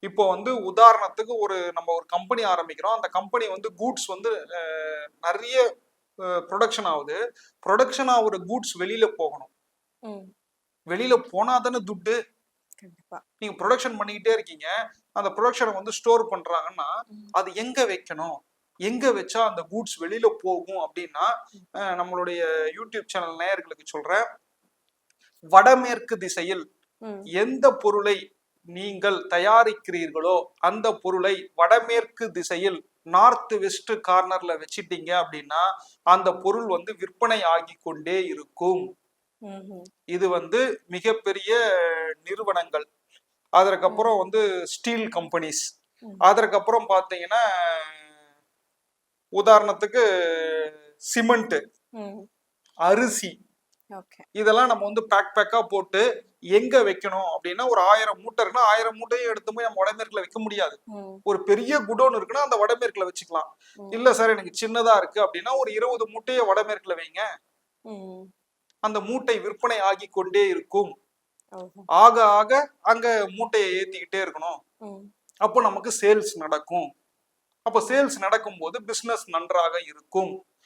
இப்போ வந்து உதாரணத்துக்கு நம்ம ஒரு கம்பெனி ஆரம்பிக்கிறோம். அந்த கம்பெனி வந்து கூட்ஸ் வந்து நிறைய ப்ரொடக்ஷன் ஆகுது. ப்ரொடக்ஷன் ஆகுற கூட்ஸ் வெளியில போகணும். ம். வெளியில போனா தானே துட்டு. கண்டிப்பா. நீங்க ப்ரொடக்ஷன் பண்ணிக்கிட்டே இருக்கீங்க. அந்த ப்ரொடக்ஷனை வந்து ஸ்டோர் பண்றாங்கன்னா, ம். அது எங்க வைக்கணும்? எங்க வச்சா அந்த கூட்ஸ் வெளியில போகும் அப்படின்னா, நம்மளுடைய யூடியூப் சேனல் நேயர்களுக்கு சொல்றேன். வடமேற்கு திசையில் ம். எந்த பொருளை நீங்கள் தயாரிக்கிறீர்களோ அந்த பொருளை வடமேற்கு திசையில் நார்த் வெஸ்ட் கார்னர்ல வச்சிட்டீங்க அப்படின்னா அந்த பொருள் வந்து விற்பனை ஆகி கொண்டே இருக்கும். ம்ஹ்ம். இது வந்து மிகப்பெரிய நிறுவனங்கள், அதற்கப்புறம் வந்து ஸ்டீல் கம்பெனிஸ், ம். அதற்கப்புறம் பாத்தீங்கன்னா உதாரணத்துக்கு சிமெண்ட், ம். அரிசி, ஓகே. இதெல்லாம் நம்ம வந்து பேக்கா போட்டு எங்க வைக்கணும் அப்படின்னா ஒரு 1000 மூட்டை இருக்குன்னா 1000 மூட்டையும் எடுத்து போய் நம்ம வடமேற்குல வைக்க முடியாது. ம். ஒரு பெரிய குடோன் இருக்குன்னா அந்த வடமேற்குல வச்சுக்கலாம். ம். இல்ல சார் எனக்கு சின்னதா இருக்கு அப்படின்னா ஒரு 20 மூட்டையை வடமேற்குல வைங்க. ம். அந்த மூட்டை விற்பனை ஆகி கொண்டே இருக்கும். ஓஹோ. ஆக ஆக அங்க மூட்டையை ஏத்திக்கிட்டே இருக்கணும். ம். அப்போ நமக்கு சேல்ஸ் நடக்கும். அப்போ சேல்ஸ் நடக்கும்போது பிசினஸ் நன்றாக இருக்கும்.